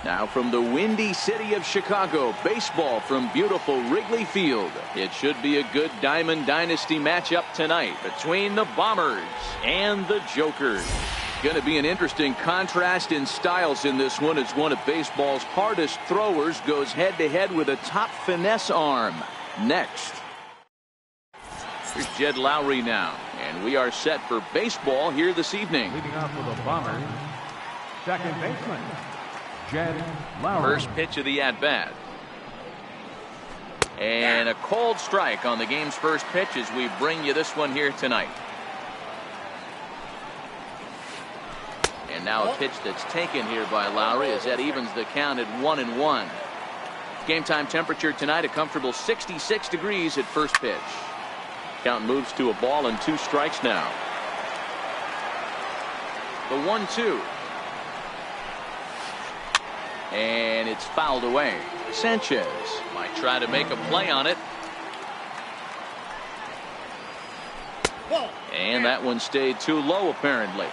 Now from the windy city of Chicago, baseball from beautiful Wrigley Field. It should be a good Diamond Dynasty matchup tonight between the Bombers and the Jokers. Going to be an interesting contrast in styles in this one as one of baseball's hardest throwers goes head-to-head with a top finesse arm. Next. Here's Jed Lowry now, and we are set for baseball here this evening. Leading off for the Bombers, second baseman, Jed Lowry. First pitch of the at-bat. And a cold strike on the game's first pitch as we bring you this one here tonight. And now a pitch that's taken here by Lowry as that evens the count at 1-1. Game time temperature tonight a comfortable 66 degrees at first pitch. Count moves to a ball and 2 strikes now. The 1-2. And it's fouled away. Sanchez might try to make a play on it. And that one stayed too low apparently.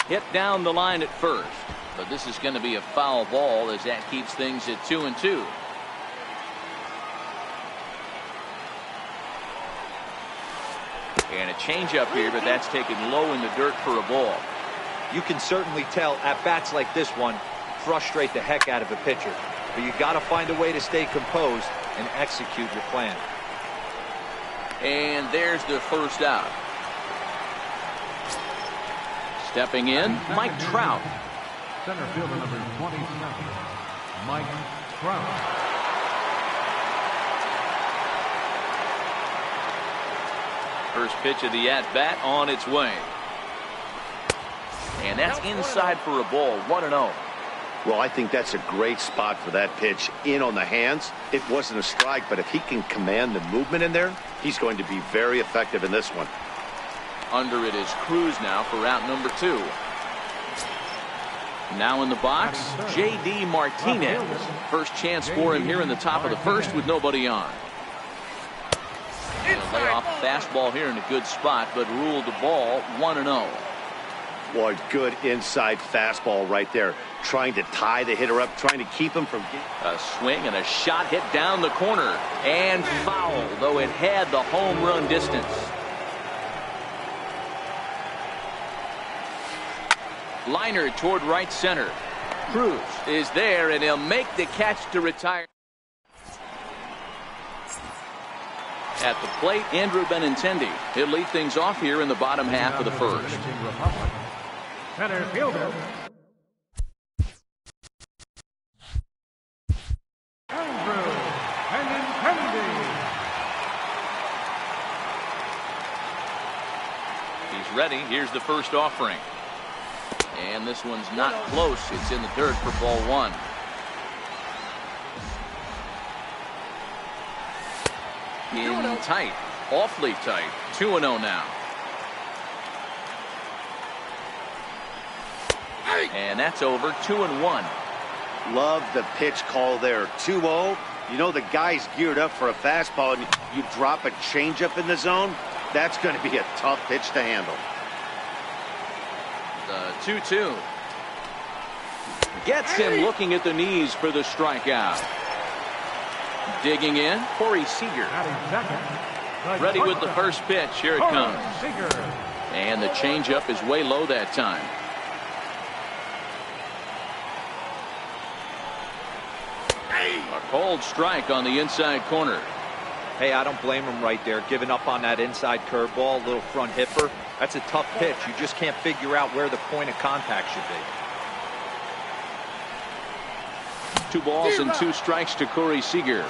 Hit down the line at first, but this is going to be a foul ball as that keeps things at 2-2. And a changeup here, but that's taken low in the dirt for a ball. You can certainly tell at bats like this one frustrate the heck out of a pitcher, but you got to find a way to stay composed and execute your plan. And there's the first out. Stepping in, Mike Trout. Center fielder number 27, Mike Trout. First pitch of the at-bat on its way. And that's inside for a ball. 1-0. Well, I think that's a great spot for that pitch. In on the hands. It wasn't a strike, but if he can command the movement in there, he's going to be very effective in this one. Under it is Cruz now for out number 2. Now in the box, J.D. Martinez. First chance for him here in the top of the first with nobody on. He'll lay off a fastball here in a good spot, but ruled the ball 1-0. Boy, good inside fastball right there. Trying to tie the hitter up, trying to keep him from a swing and a shot hit down the corner and foul, though it had the home run distance. Liner toward right center. Cruz is there, and he'll make the catch to retire. At the plate, Andrew Benintendi. He'll lead things off here in the bottom half of the first. Center fielder, Andrew Benintendi. He's ready. Here's the first offering. And this one's not close. It's in the dirt for ball 1. In tight, awfully tight. 2-0 now. And that's over. 2-1. Love the pitch call there. 2-0. You know the guy's geared up for a fastball, and you drop a changeup in the zone. That's going to be a tough pitch to handle. The 2-2. Gets him looking at the knees for the strikeout. Digging in, Corey Seager. Ready with the first pitch. Here it comes. And the changeup is way low that time. A cold strike on the inside corner. Hey, I don't blame him right there, giving up on that inside curveball, little front hipper. That's a tough pitch. You just can't figure out where the point of contact should be. 2 balls and 2 strikes to Corey Seager.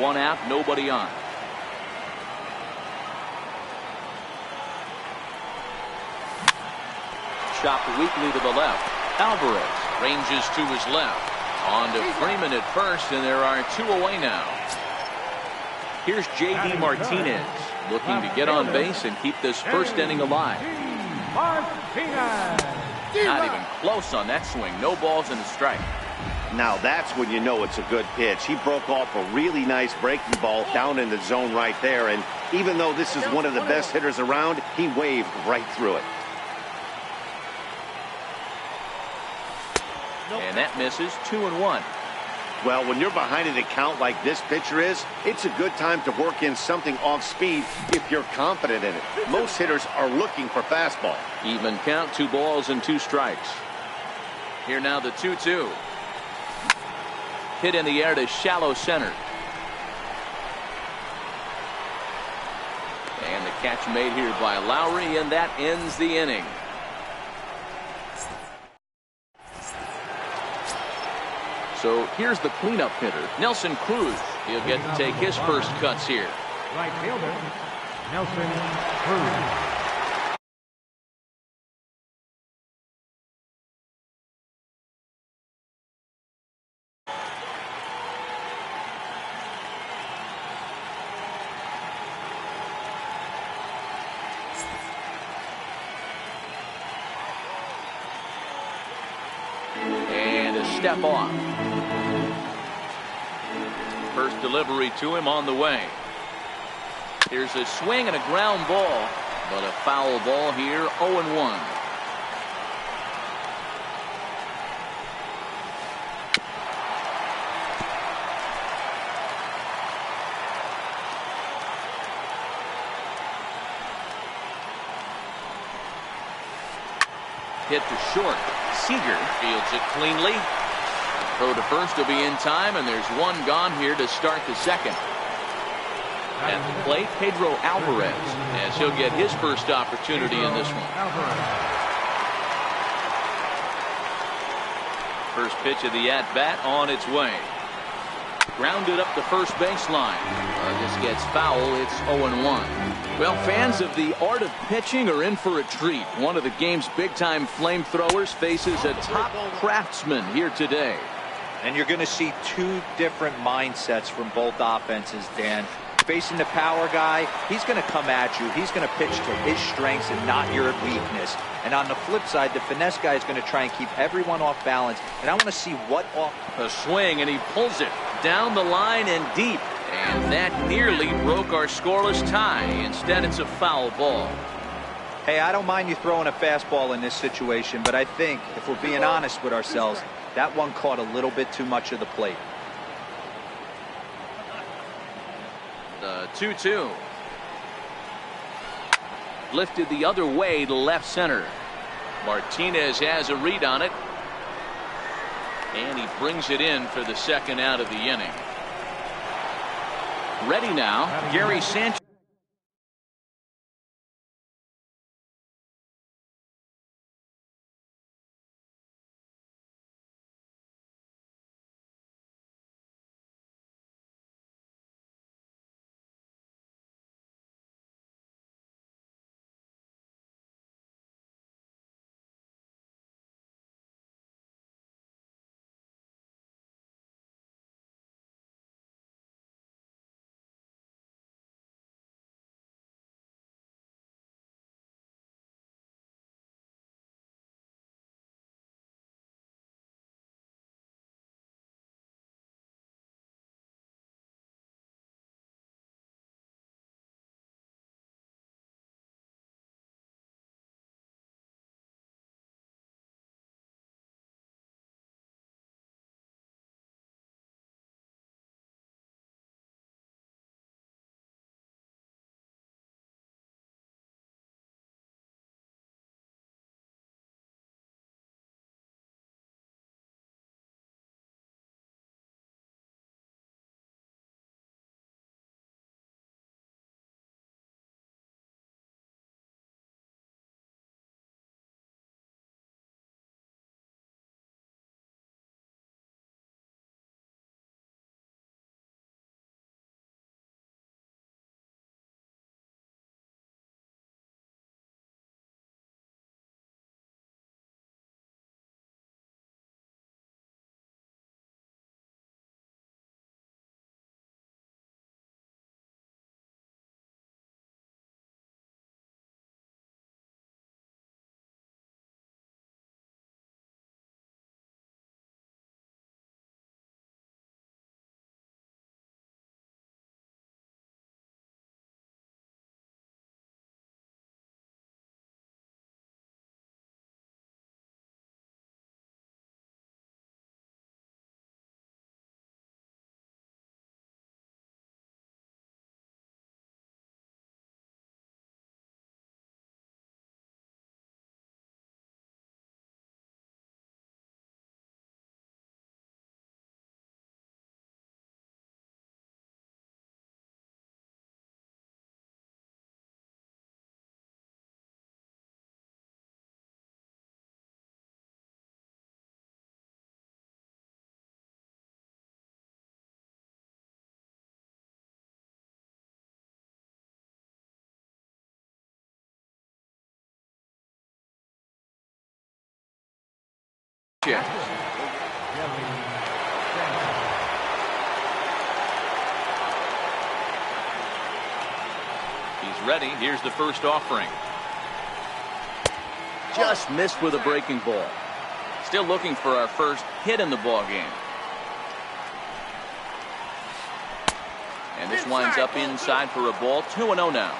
1 out, nobody on. Chopped weakly to the left. Alvarez ranges to his left. On to Freeman at first, and there are 2 away now. Here's J.D. Martinez looking to get on base and keep this first inning alive. Not even close on that swing. No balls and a strike. Now that's when you know it's a good pitch. He broke off a really nice breaking ball down in the zone right there. And even though this is one of the best hitters around, he waved right through it. And that misses. 2-1. Well, when you're behind an account like this pitcher is, it's a good time to work in something off speed if you're confident in it. Most hitters are looking for fastball. Even count, 2 balls and 2 strikes. Here now the 2-2. Hit in the air to shallow center. And the catch made here by Lowry, and that ends the inning. So here's the cleanup hitter, Nelson Cruz. He'll get to take his first cuts here. Right fielder, Nelson Cruz. And a step off. First delivery to him on the way. Here's a swing and a ground ball, but a foul ball here. 0-1. Hit to short. Seager fields it cleanly. Throw to first will be in time, and there's 1 gone here to start the second. At the plate, Pedro Alvarez, as he'll get his first opportunity in this one. First pitch of the at-bat on its way. Grounded up the first baseline. This gets foul. It's 0-1. Well, fans of the art of pitching are in for a treat. One of the game's big-time flamethrowers faces a top craftsman here today. And you're going to see 2 different mindsets from both offenses, Dan. Facing the power guy, he's going to come at you. He's going to pitch to his strengths and not your weakness. And on the flip side, the finesse guy is going to try and keep everyone off balance. And I want to see what off. A swing, and he pulls it down the line and deep. And that nearly broke our scoreless tie. Instead, it's a foul ball. Hey, I don't mind you throwing a fastball in this situation, but I think, if we're being honest with ourselves, that one caught a little bit too much of the plate. The 2-2. Lifted the other way to left center. Martinez has a read on it. And he brings it in for the second out of the inning. Ready now, Gary Sanchez. He's ready. Here's the first offering. Just missed with a breaking ball. Still looking for our first hit in the ball game. And this winds up inside for a ball. 2-0 now.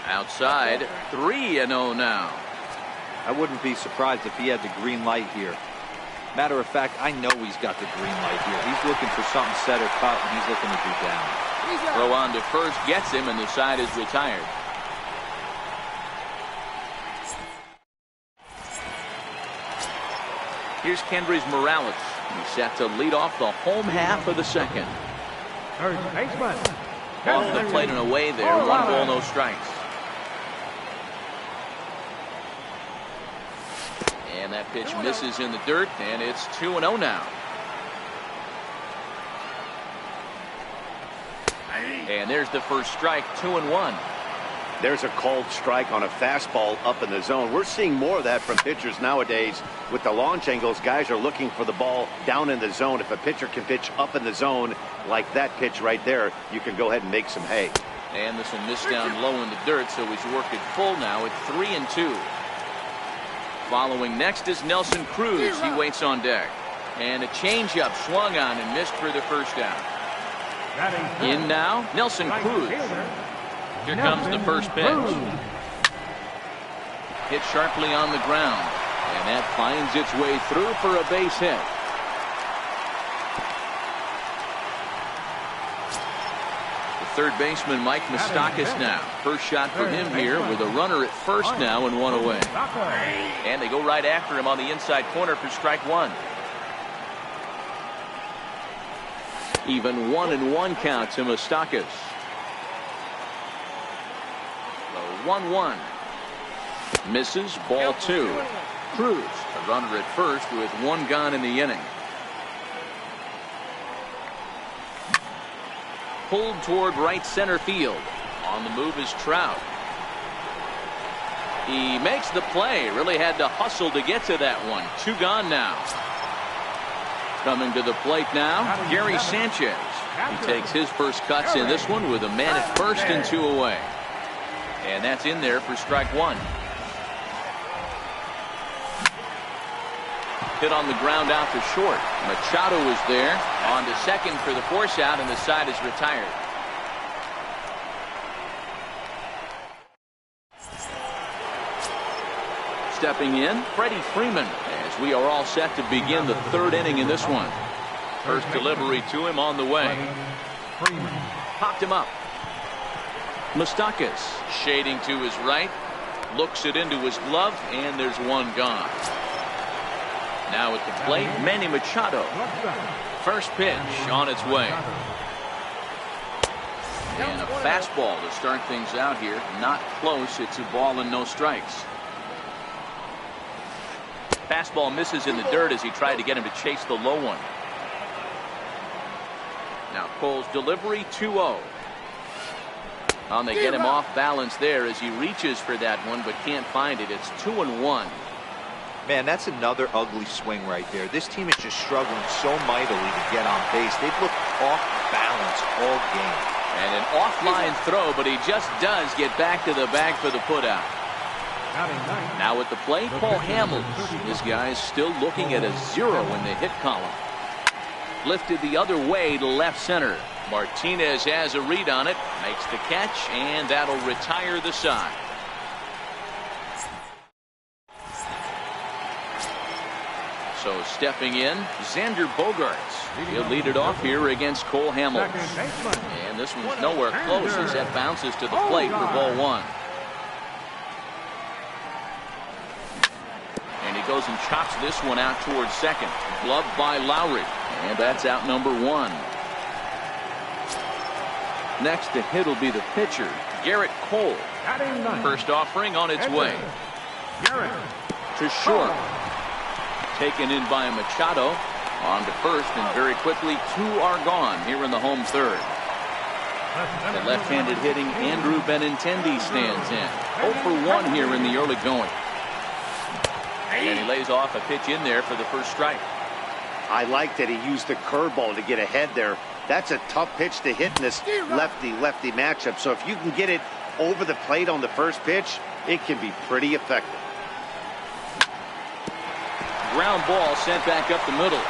Outside, 3-0 now. I wouldn't be surprised if he had the green light here. Matter of fact, I know he's got the green light here. He's looking for something set or cut, and he's looking to do down. Throw on to first gets him, and the side is retired. Here's Kendrys Morales. He's set to lead off the home half of the second. Third baseman. Off the plate and away there. 1 ball, no strikes. And that pitch misses in the dirt, and it's 2-0 now. And there's the first strike, 2-1. There's a called strike on a fastball up in the zone. We're seeing more of that from pitchers nowadays. With the launch angles, guys are looking for the ball down in the zone. If a pitcher can pitch up in the zone like that pitch right there, you can go ahead and make some hay. And this will miss down low in the dirt, so he's worked it full now at 3-2. Following next is Nelson Cruz. He waits on deck. And a changeup swung on and missed for the first out. In now, Nelson Cruz. Here comes the first pitch. Hit sharply on the ground. And that finds its way through for a base hit. The third baseman, Mike Moustakas now. First shot for him here with a runner at first now and 1 away. And they go right after him on the inside corner for strike 1. Even 1-1 count to Moustakas. 1-1. Misses, ball 2. Cruz, a runner at first with 1 gone in the inning. Pulled toward right center field. On the move is Trout. He makes the play. Really had to hustle to get to that one. 2 gone now. Coming to the plate now, Gary Sanchez. He takes his first cuts in this one with a man at first and 2 away. And that's in there for strike 1. Hit on the ground out to short. Machado is there. On to second for the force out, and the side is retired. Stepping in, Freddie Freeman, as we are all set to begin the 3rd inning in this one. First delivery to him on the way. Popped him up. Moustakas shading to his right. Looks it into his glove, and there's 1 gone. Now at the plate, Manny Machado. First pitch on its way. And a fastball to start things out here. Not close. It's a ball and no strikes. Fastball misses in the dirt as he tried to get him to chase the low one. Now Cole's delivery, 2-0. They get him off balance there as he reaches for that one but can't find it. It's 2-1. Man, that's another ugly swing right there. This team is just struggling so mightily to get on base. They've looked off balance all game. And an offline throw, but he just does get back to the bag for the putout. Now at the plate, Paul Hamels. This guy is still looking at a 0 in the hit column. Lifted the other way to left center. Martinez has a read on it, makes the catch, and that'll retire the side. So stepping in, Xander Bogaerts. He'll lead it off here against Cole Hamels. And this one's nowhere close as that bounces to the plate for ball 1. And he goes and chops this one out towards second. Gloved by Lowry. And that's out number 1. Next to hit will be the pitcher, Garrett Cole. First offering on its way. To short. Taken in by Machado. On to first, and very quickly 2 are gone here in the home 3rd. The left-handed hitting Andrew Benintendi stands in. 0 for 1 here in the early going. And he lays off a pitch in there for the first strike. I like that he used the curveball to get ahead there. That's a tough pitch to hit in this lefty-lefty matchup. So if you can get it over the plate on the first pitch, it can be pretty effective. Ground ball sent back up the middle.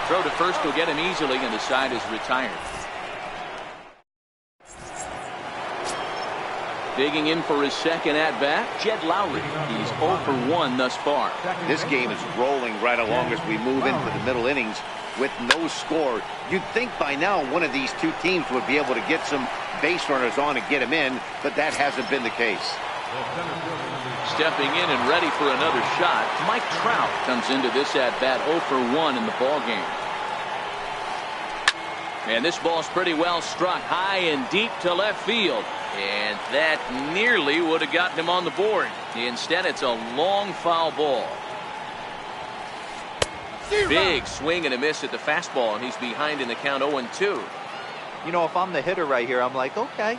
Throw to first will get him easily, and the side is retired. Digging in for his second at-bat, Jed Lowry. He's 0 for 1 thus far. This game is rolling right along as we move into the middle innings with no score. You'd think by now one of these two teams would be able to get some base runners on and get them in, but that hasn't been the case. Stepping in and ready for another shot, Mike Trout comes into this at-bat 0 for 1 in the ballgame. And this ball's pretty well struck high and deep to left field. And that nearly would have gotten him on the board. Instead, it's a long foul ball. Big swing and a miss at the fastball, and he's behind in the count 0-2. You know, if I'm the hitter right here, I'm like, okay,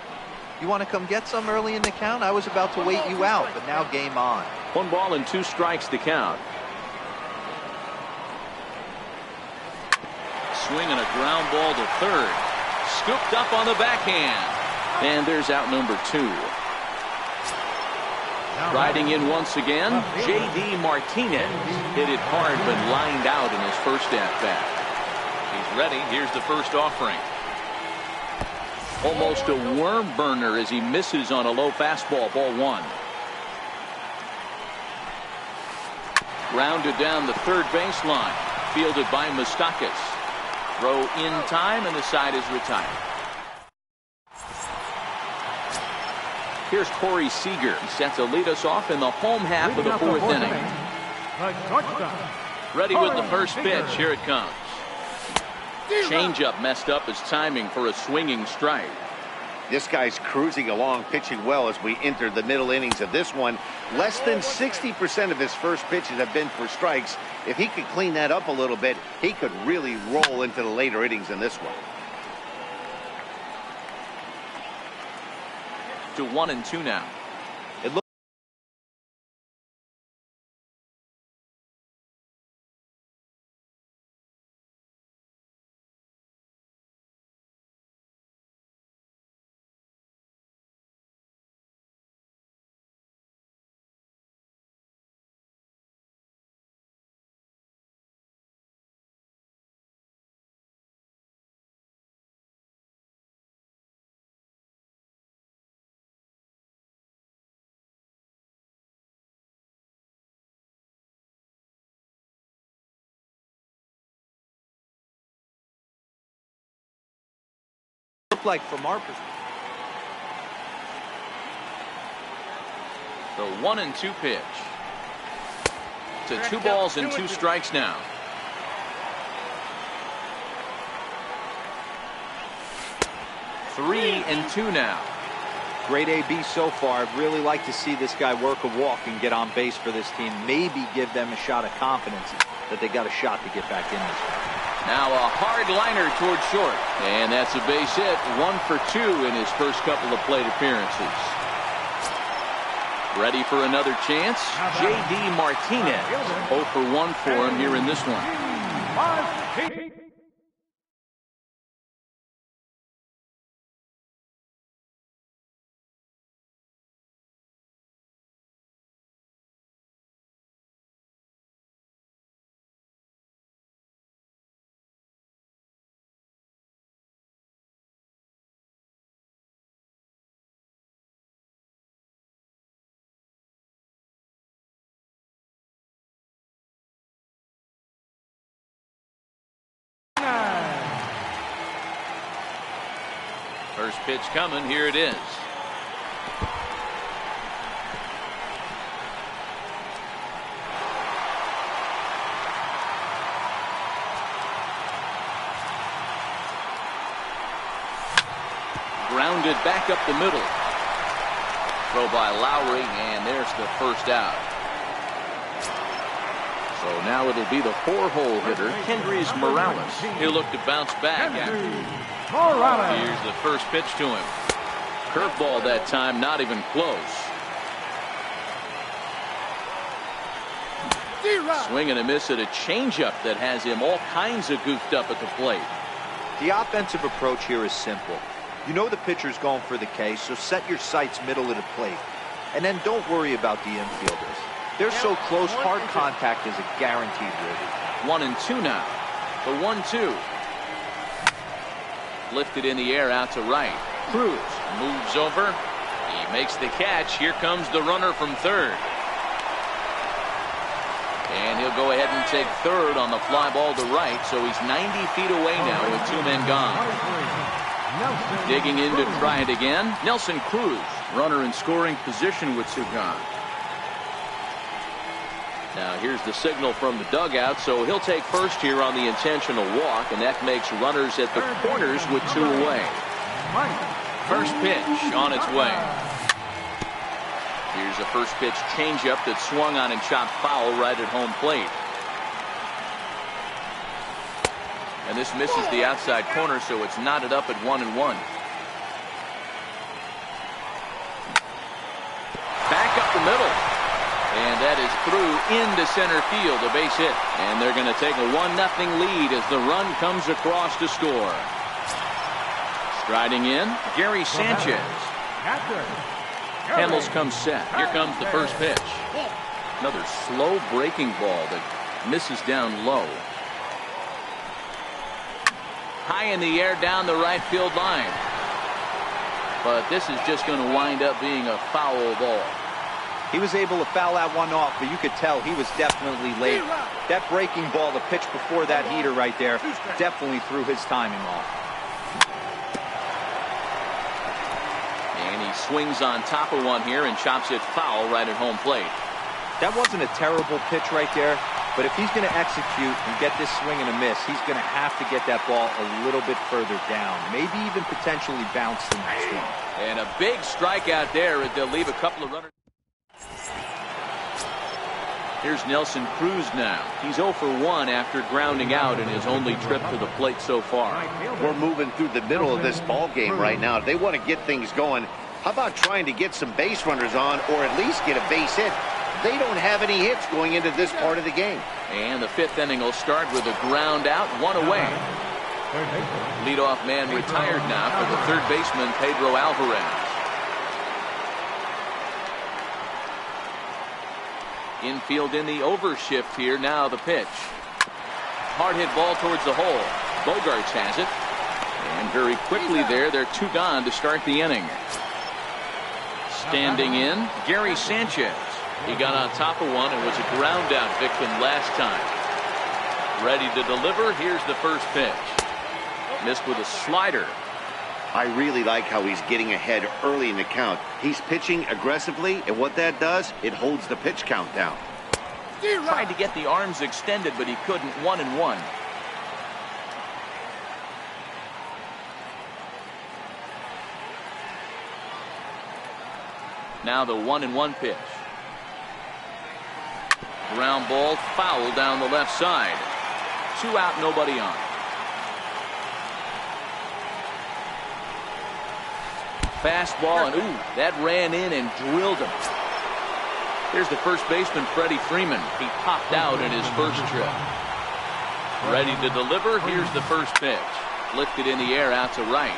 you want to come get some early in the count? I was about to wait you out, but now game on. 1 ball and 2 strikes to count. Swing and a ground ball to third. Scooped up on the backhand. And there's out number 2. Riding in once again, J.D. Martinez. Hit it hard but lined out in his first at-bat. He's ready. Here's the first offering. Almost a worm burner as he misses on a low fastball. Ball 1. Grounded down the third baseline. Fielded by Moustakas. Throw in time, and the side is retired. Here's Corey Seager. He set to lead us off in the home half of the 4th inning. Ready with the first pitch. Here it comes. Changeup messed up his timing for a swinging strike. This guy's cruising along, pitching well as we enter the middle innings of this one. Less than 60% of his first pitches have been for strikes. If he could clean that up a little bit, he could really roll into the later innings in this one. To 1-2 now. It looks like from our perspective. The 1-2 pitch. To 2 balls and 2 strikes now. Three and 2 now. Great AB so far. I'd really like to see this guy work a walk and get on base for this team. Maybe give them a shot of confidence that they got a shot to get back in this one. Now a hard liner toward short. And that's a base hit. 1 for 2 in his first couple of plate appearances. Ready for another chance? J.D. Martinez. 0 for 1 for him here in this one. First pitch coming. Here it is. Grounded back up the middle. Throw by Lowry, and there's the first out. So now it'll be the 4-hole hitter, Kendrys Morales. He'll look to bounce back after Here's the first pitch to him. Curveball that time, not even close. Swing and a miss at a changeup that has him all kinds of goofed up at the plate. The offensive approach here is simple. You know the pitcher's going for the K, so set your sights middle of the plate. And then don't worry about the infielders. They're so close, hard contact is a guaranteed ribby. 1-2 now. The 1-2. Lifted in the air out to right. Cruz moves over. He makes the catch. Here comes the runner from third. And he'll go ahead and take third on the fly ball to right, so he's 90 feet away now with 2 men gone. Digging in to try it again, Nelson Cruz, runner in scoring position with 2 gone. Now here's the signal from the dugout, so he'll take first here on the intentional walk, and that makes runners at the corners with 2 away. First pitch on its way. Here's a first pitch changeup that swung on and chopped foul right at home plate. And this misses the outside corner, so it's knotted up at 1-1. Back up the middle. And that is through into center field, a base hit. And they're going to take a 1-0 lead as the run comes across to score. Striding in, Gary Sanchez. Hamels comes set. Here comes the first pitch. Another slow breaking ball that misses down low. High in the air down the right field line. But this is just going to wind up being a foul ball. He was able to foul that one off, but you could tell he was definitely late. That breaking ball, the pitch before that heater right there, definitely threw his timing off. And he swings on top of one here and chops it foul right at home plate. That wasn't a terrible pitch right there, but if he's going to execute and get this swing and a miss, he's going to have to get that ball a little bit further down, maybe even potentially bounce the next one. And a big strikeout there. They'll leave a couple of runners. Here's Nelson Cruz now. He's 0 for 1 after grounding out in his only trip to the plate so far. We're moving through the middle of this ball game right now. If they want to get things going, how about trying to get some base runners on, or at least get a base hit? They don't have any hits going into this part of the game. And the 5th inning will start with a ground out, 1 away. Leadoff man retired now for the third baseman, Pedro Alvarez. Infield in the overshift here. Now the pitch. Hard hit ball towards the hole. Bogarts has it. And very quickly there, they're 2 gone to start the inning. Standing in, Gary Sanchez. He got on top of one and was a ground out victim last time. Ready to deliver. Here's the first pitch. Missed with a slider. I really like how he's getting ahead early in the count. He's pitching aggressively, and what that does, it holds the pitch count down. Tried to get the arms extended, but he couldn't. 1-1. Now the 1-1 pitch. Ground ball foul down the left side. 2 out, nobody on. Fastball, and ooh, that ran in and drilled him. Here's the first baseman, Freddie Freeman. He popped out in his first trip. Ready to deliver. Here's the first pitch. Lifted in the air out to right.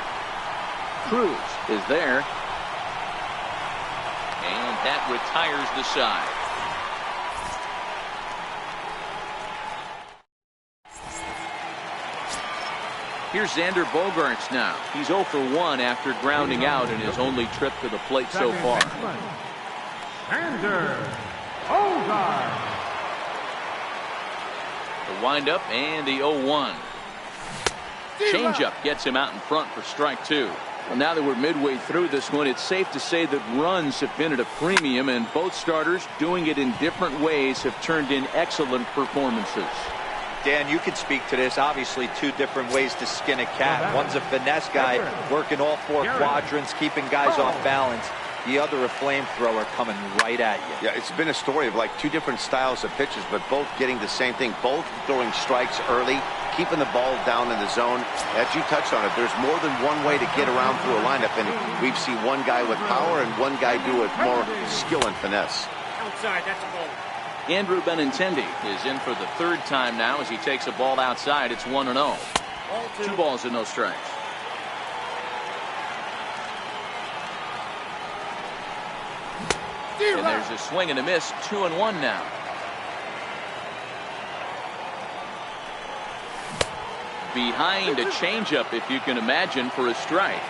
Cruz is there. And that retires the side. Here's Xander Bogaerts now. He's 0 for 1 after grounding out in his only trip to the plate so far. Xander Bogaerts. The windup and the 0-1. Changeup gets him out in front for strike 2. Well, now that we're midway through this one, it's safe to say that runs have been at a premium, and both starters, doing it in different ways, have turned in excellent performances. Dan, you could speak to this. Obviously, 2 different ways to skin a cat. One's a finesse guy, working all 4 quadrants, keeping guys off balance. the other a flamethrower coming right at you. Yeah, it's been a story of like two different styles of pitchers, but both getting the same thing. Both throwing strikes early, keeping the ball down in the zone. As you touched on it, there's more than one way to get around through a lineup, and we've seen one guy with power and one guy do it more skill and finesse. Outside, that's a ball. Andrew Benintendi is in for the third time now as he takes a ball outside. It's 1-0. 2 balls and no strikes. And there's a swing and a miss. 2-1 now. Behind a changeup, if you can imagine, for a strike.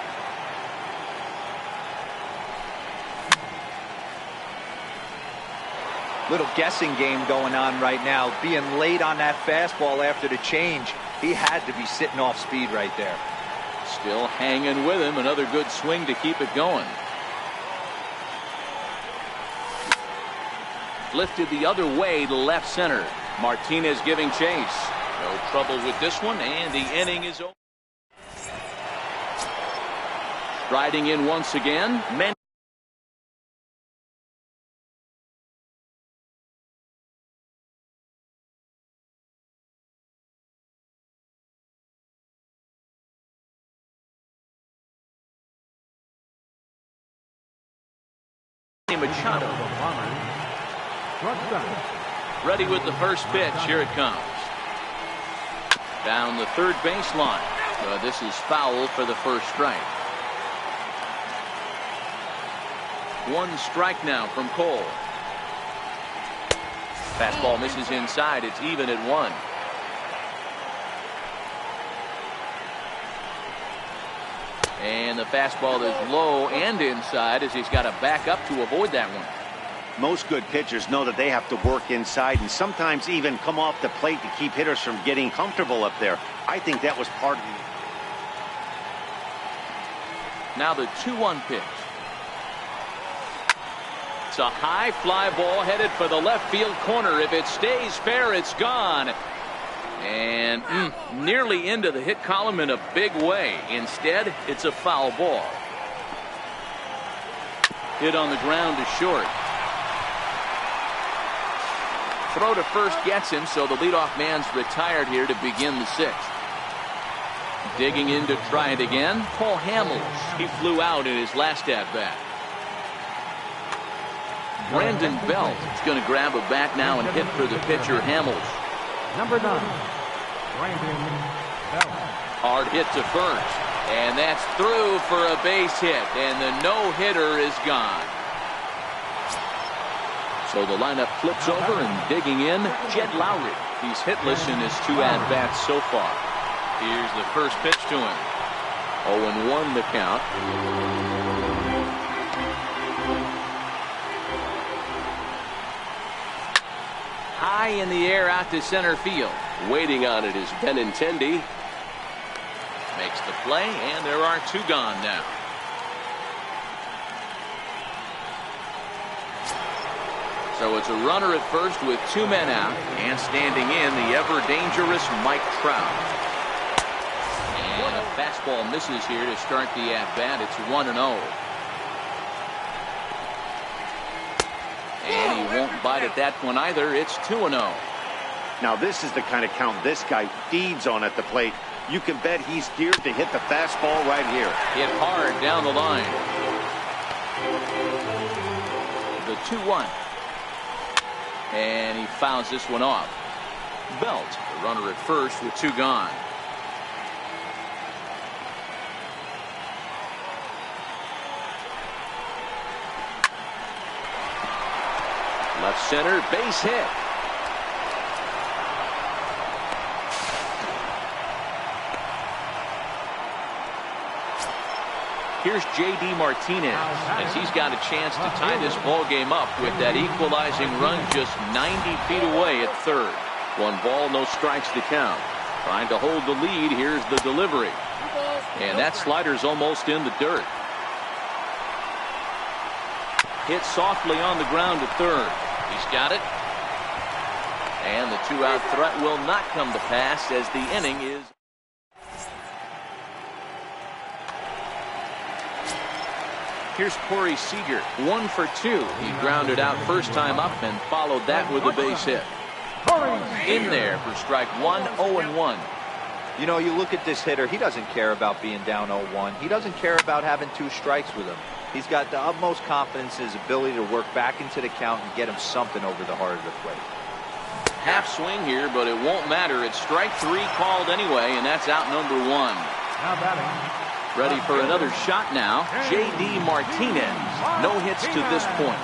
Little guessing game going on right now. Being late on that fastball after the change. He had to be sitting off speed right there. Still hanging with him. Another good swing to keep it going. Lifted the other way to left center. Martinez giving chase. No trouble with this one, and the inning is over. Striding in once again. Machado. Ready with the first pitch. Here it comes. Down the third baseline. This is foul for the first strike. 1 strike now from Cole. Fastball misses inside. It's even at 1. And the fastball is low and inside as he's got to back up to avoid that one. Most good pitchers know that they have to work inside and sometimes even come off the plate to keep hitters from getting comfortable up there. I think that was part of it. Now the 2-1 pitch. It's a high fly ball headed for the left field corner. If it stays fair, it's gone. And nearly into the hit column in a big way. Instead, it's a foul ball. Hit on the ground to short. Throw to first gets him, so the leadoff man's retired here to begin the 6th. Digging in to try it again, Paul Hamels. He flew out in his last at-bat. Brandon Belt is going to grab a bat now and hit for the pitcher, Hamels. Number 9, Brandon Belt. Hard hit to first, and that's through for a base hit, and the no-hitter is gone. So the lineup flips over, and digging in, Jed Lowry. He's hitless in his 2 at-bats so far. Here's the first pitch to him. 0-1 the count. High in the air out to center field. Waiting on it is Benintendi. Makes the play, and there are 2 gone now. So it's a runner at first with 2 men out, and standing in the ever-dangerous Mike Trout. And a fastball misses here to start the at-bat. It's 1-0. And he won't bite at that one either. It's 2-0. Now this is the kind of count this guy feeds on at the plate. You can bet he's geared to hit the fastball right here. Hit hard down the line. The 2-1. And he fouls this one off. Belt, the runner at first with 2 gone. Left center, base hit. Here's J.D. Martinez as he's got a chance to tie this ball game up with that equalizing run just 90 feet away at third. 1 ball, no strikes to count. Trying to hold the lead. Here's the delivery. And that slider's almost in the dirt. Hit softly on the ground at third. He's got it. And the 2-out threat will not come to pass as the inning is. Here's Corey Seager, 1 for 2. He grounded out first time up and followed that with a base hit. In there for strike 1, 0-1. You know, you look at this hitter, he doesn't care about being down 0-1. He doesn't care about having 2 strikes with him. He's got the utmost confidence in his ability to work back into the count and get him something over the heart of the plate. Half swing here, but it won't matter. It's strike 3 called anyway, and that's out number 1. Now batting. Ready for another shot now. J.D. Martinez. No hits to this point.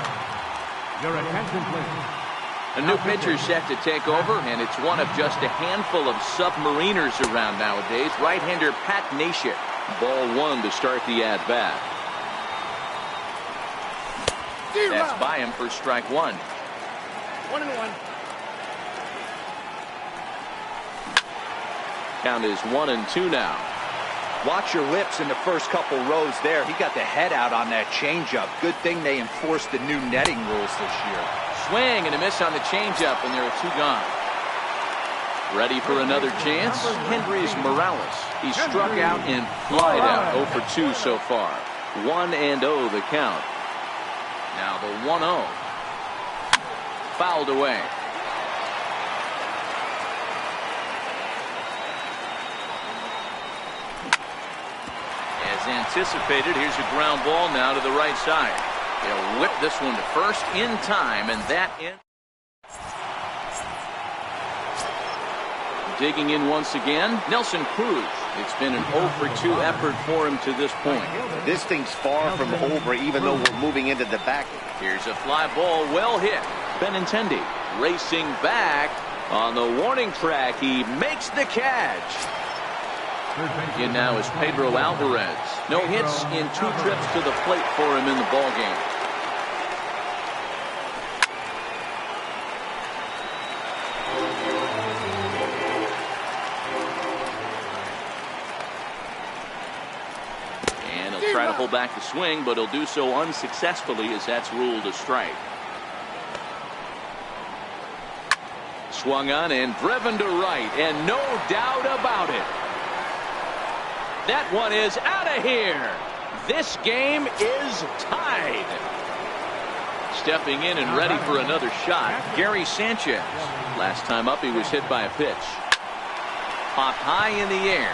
Your attention, please. A new pitcher set to take over, and it's one of just a handful of submariners around nowadays. Right-hander Pat Nashik. Ball 1 to start the at-bat. That's by him for strike 1. 1-1. Count is 1-2 now. Watch your lips in the first couple rows there. He got the head out on that changeup. Good thing they enforced the new netting rules this year. Swing and a miss on the changeup, and there are 2 gone. Ready for another chance? Hendrys Morales. He struck out and flied out. 0 for 2 so far. 1-0 the count. Now the 1-0. Fouled away. As anticipated, here's a ground ball now to the right side. They'll whip this one to first in time, and that in. Digging in once again, Nelson Cruz. It's been an 0 for 2 effort for him to this point. This thing's far from over, even though we're moving into the back. Here's a fly ball, well hit. Benintendi racing back on the warning track. He makes the catch. In now is Pedro Alvarez. No hits in 2 trips to the plate for him in the ballgame. And he'll try to hold back the swing, but he'll do so unsuccessfully as that's ruled a strike. Swung on and driven to right, and no doubt about it. That one is out of here. This game is tied. Stepping in and ready for another shot, Gary Sanchez. Last time up, he was hit by a pitch. Popped high in the air.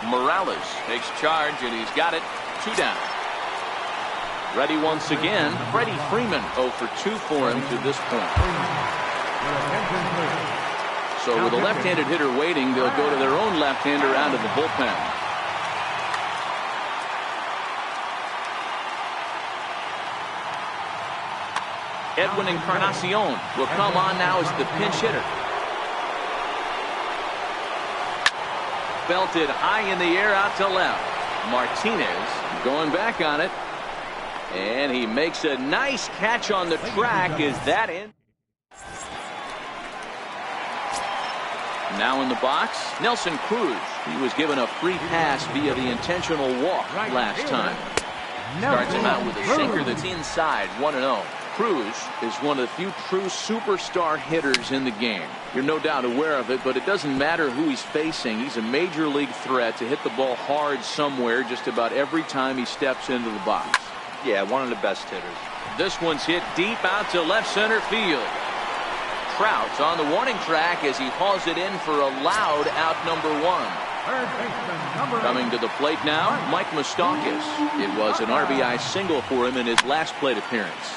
Morales takes charge, and he's got it. 2 down. Ready once again, Freddie Freeman. 0 for 2 for him to this point. Your attention, please. So with a left-handed hitter waiting, they'll go to their own left-hander out of the bullpen. Edwin Encarnacion will come on now as the pinch hitter. Belted high in the air out to left. Martinez going back on it. And he makes a nice catch on the track. Is that in? Now in the box, Nelson Cruz. He was given a free pass via the intentional walk last time. Starts him out with a sinker that's inside, 1-0. Cruz is one of the few true superstar hitters in the game. You're no doubt aware of it, but it doesn't matter who he's facing. He's a major league threat to hit the ball hard somewhere just about every time he steps into the box. Yeah, one of the best hitters. This one's hit deep out to left center field. Trout's on the warning track as he hauls it in for a loud out number 1. Coming to the plate now, Mike Moustakas. It was an RBI single for him in his last plate appearance.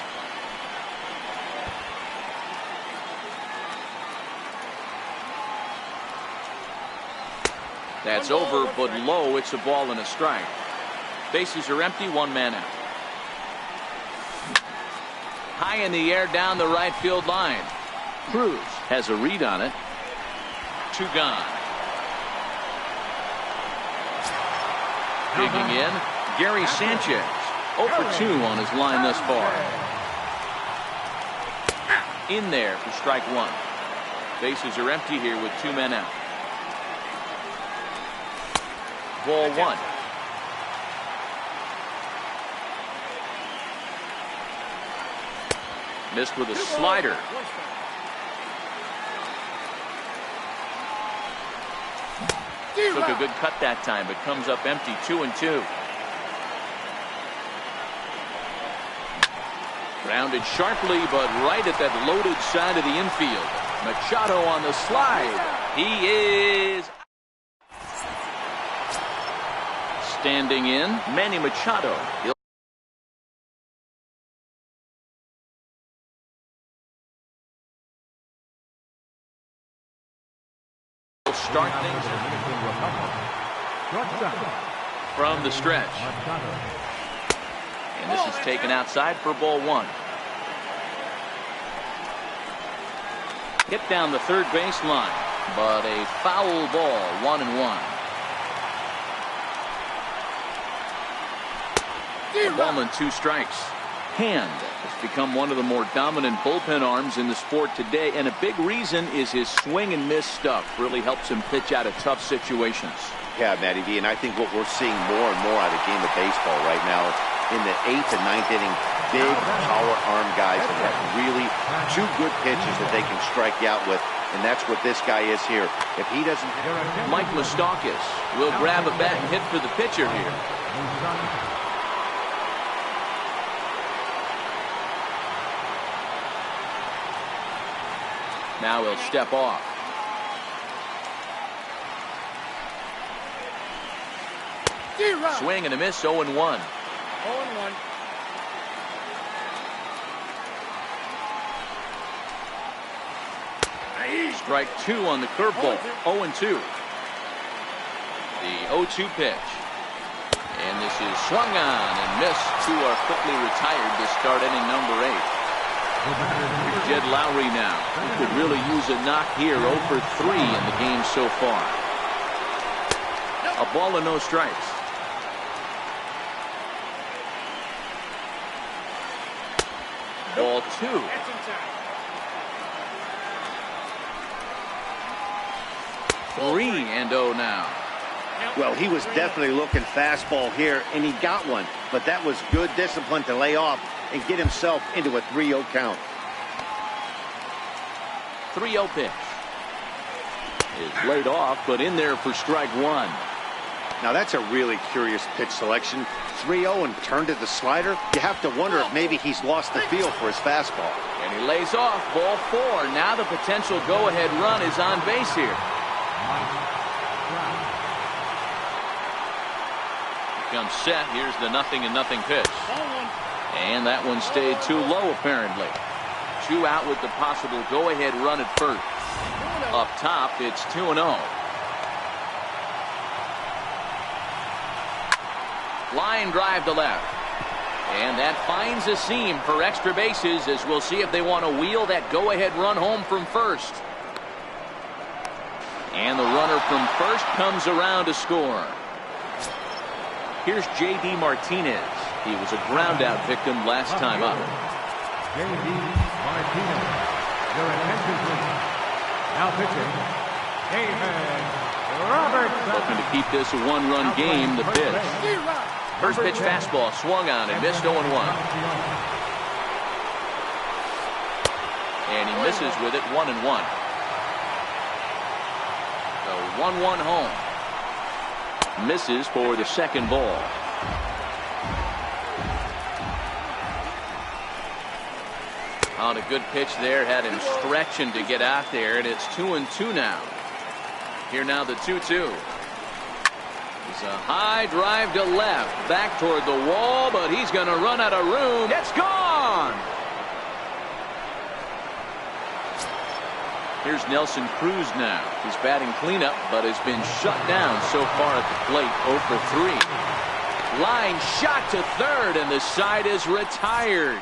That's over, but low. It's a ball and a strike. Bases are empty, 1 man out. High in the air down the right field line. Cruz has a read on it. 2 gone. Digging in, Gary Sanchez. 0 for 2 on his line thus far. In there for strike 1. Bases are empty here with 2 men out. Ball 1. Missed with a slider. Took a good cut that time, but comes up empty. 2-2. Grounded sharply, but right at that loaded side of the infield. Machado on the slide. He is standing in. Manny Machado. He'll start things from the stretch. And this is taken outside for ball one. Hit down the third baseline, but a foul ball. 1-1. Ball and 2 strikes. Hand has become one of the more dominant bullpen arms in the sport today, and a big reason is his swing and miss stuff. Really helps him pitch out of tough situations. Yeah, Matty V, and I think what we're seeing more and more out of game of baseball right now in the 8th and 9th inning, big power arm guys that have really 2 good pitches that they can strike you out with, and that's what this guy is here. If he doesn't... Mike Moustakas will grab a bat and hit for the pitcher here. Now he'll step off. Swing and a miss. 0-1. 0-1. Strike 2 on the curveball. 0-2. The 0-2 pitch. And this is swung on and missed. 2 are quickly retired to start inning number 8. Here's Jed Lowry now. He could really use a knock here. 0 for 3 in the game so far. A ball and no strikes. Ball 2. 3-0 now. Well, he was definitely looking fastball here, and he got one. But that was good discipline to lay off and get himself into a 3-0 count. 3-0 pitch. Is laid off, but in there for strike 1. Now, that's a really curious pitch selection. 3-0 and turned to the slider. You have to wonder if maybe he's lost the feel for his fastball. And he lays off. Ball 4. Now the potential go-ahead run is on base here. Comes set. Here's the 0-0 pitch. And that one stayed too low, apparently. 2 out with the possible go-ahead run at first. Up top, it's 2-0. Line drive to left. And that finds a seam for extra bases, as we'll see if they want to wheel that go-ahead run home from first. And the runner from first comes around to score. Here's J.D. Martinez. He was a ground-out victim last time up. J.D. Martinez. Your attention, please. Now pitching, David Robertson. Looking to keep this a 1-run game. The pitch. First pitch fastball swung on and missed. 0-1. And he misses with it. 1-1. So 1-1 home. Misses for the second ball. On a good pitch there, had him stretching to get out there, and it's 2-2 now. Here now the 2-2. It's a high drive to left, back toward the wall, but he's going to run out of room. It's gone. Here's Nelson Cruz now. He's batting cleanup, but has been shut down so far at the plate. 0 for 3. Line shot to third, and the side is retired.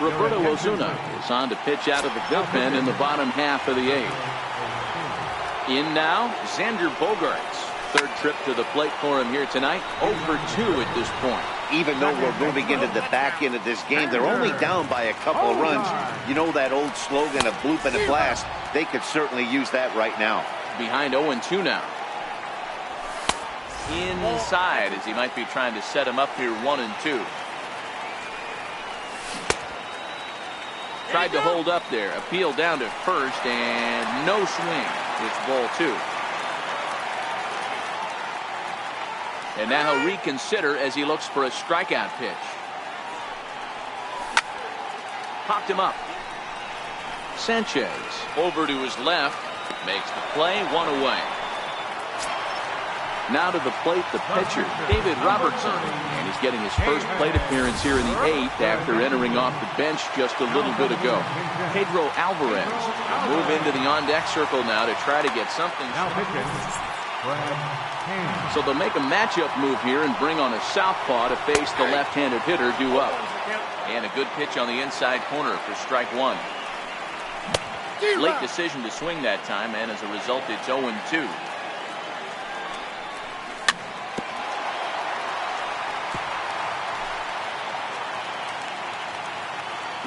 Roberto Ozuna is on to pitch out of the bullpen in the bottom half of the 8th. In now, Xander Bogaerts. Third trip to the plate for him here tonight. 0 for 2 at this point. Even though we're moving into the back end of this game, they're only down by a couple of runs. You know that old slogan of bloop and a blast? They could certainly use that right now. Behind 0-2 now. Inside, as he might be trying to set him up here. 1-2. Tried to hold up there. Appeal down to first, and no swing. It's ball 2. And now he'll reconsider as he looks for a strikeout pitch. Popped him up. Sanchez over to his left. Makes the play, 1 away. Now to the plate, the pitcher, David Robertson. And he's getting his first plate appearance here in the 8th after entering off the bench just a little bit ago. Pedro Alvarez will move into the on-deck circle now to try to get something. So they'll make a matchup move here and bring on a southpaw to face the left-handed hitter due up. And a good pitch on the inside corner for strike 1. Late decision to swing that time, and as a result, it's 0-2.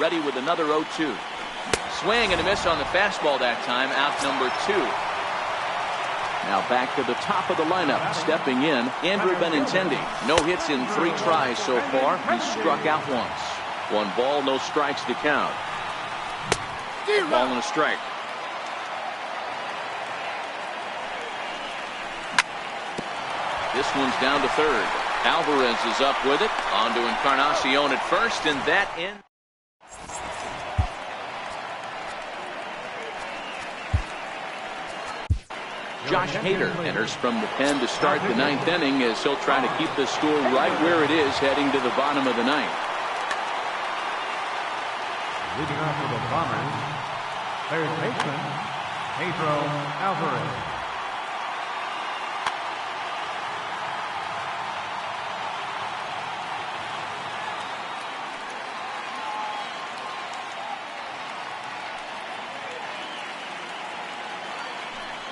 Ready with another 0-2. Swing and a miss on the fastball that time. Out number 2. Now back to the top of the lineup. Stepping in, Andrew Benintendi. No hits in 3 tries so far. He struck out once. 1 ball, no strikes to count. Ball and a strike. This one's down to third. Alvarez is up with it. On to Encarnacion at first, and that in. Josh Hader enters from the pen to start the 9th inning as he'll try to keep the score right where it is heading to the bottom of the 9th. Leading off for the Bombers, third baseman, Pedro Alvarez.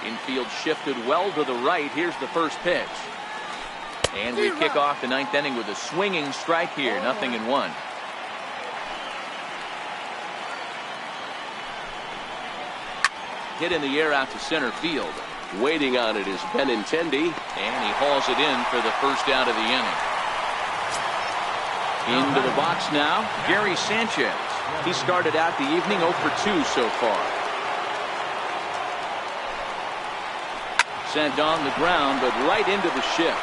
Infield shifted well to the right. Here's the first pitch. And we kick off the 9th inning with a swinging strike here. 0-1. Hit in the air out to center field. Waiting on it is Benintendi, and he hauls it in for the first out of the inning. Into the box now, Gary Sanchez. He started out the evening 0 for 2 so far. Sent on the ground, but right into the shift.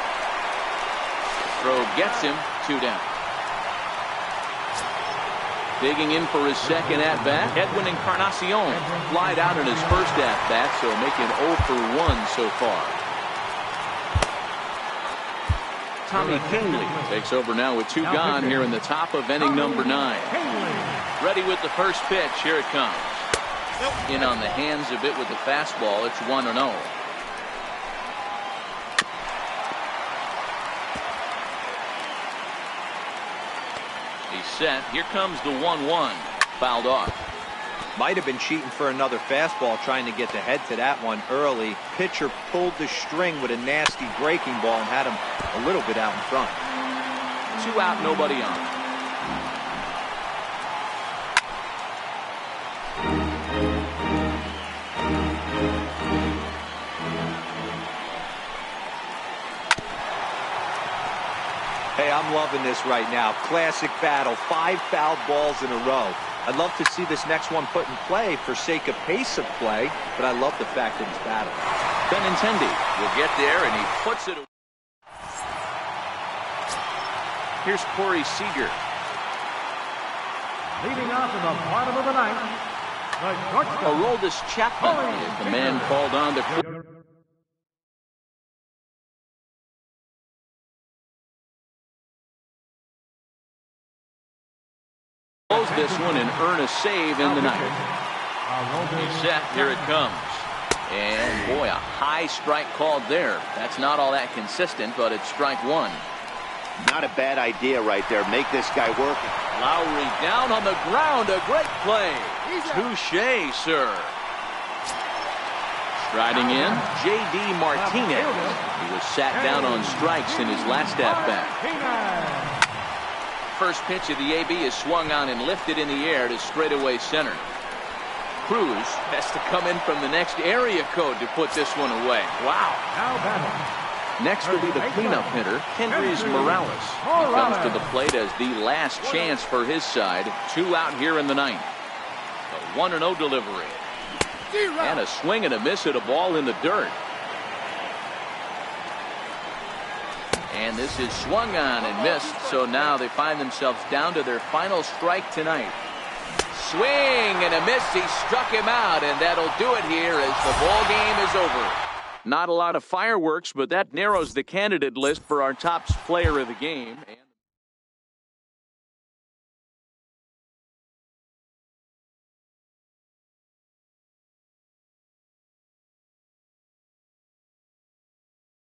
Throw gets him, 2 down. Digging in for his second at-bat, Edwin Encarnacion flied out in his first at-bat, so making 0 for 1 so far. Tommy Kingley takes over now with 2 gone here in the top of inning number 9. Ready with the first pitch. Here it comes. In on the hands a bit with the fastball. It's 1-0. Set. Here comes the 1-1. Fouled off. Might have been cheating for another fastball, trying to get the head to that one early. Pitcher pulled the string with a nasty breaking ball and had him a little bit out in front. 2 out, nobody on. Hey, I'm loving this right now. Classic battle. 5 fouled balls in a row. I'd love to see this next one put in play for sake of pace of play, but I love the fact that it's battle. Benintendi will get there, and he puts it away. Here's Corey Seager. Leading off in the bottom of the 9th, the shortstop, Aroldis Chapman is the man called on to close this one and earn a save in the 9th. He's set. Here it comes. And boy, a high strike called there. That's not all that consistent, but it's strike 1. Not a bad idea right there. Make this guy work. Lowry down on the ground. A great play. Touché, sir. Striding in, J.D. Martinez. He was sat down on strikes in his last at-bat. First pitch of the AB is swung on and lifted in the air to straightaway center. Cruz has to come in from the next area code to put this one away. Wow. Next will be the cleanup hitter, Kendrys Morales. He comes to the plate as the last chance for his side. 2 out here in the 9th. 1-0 delivery. And a swing and a miss at a ball in the dirt. And this is swung on and missed, so now they find themselves down to their final strike tonight. Swing and a miss. He struck him out, and that'll do it here as the ball game is over. Not a lot of fireworks, but that narrows the candidate list for our top player of the game.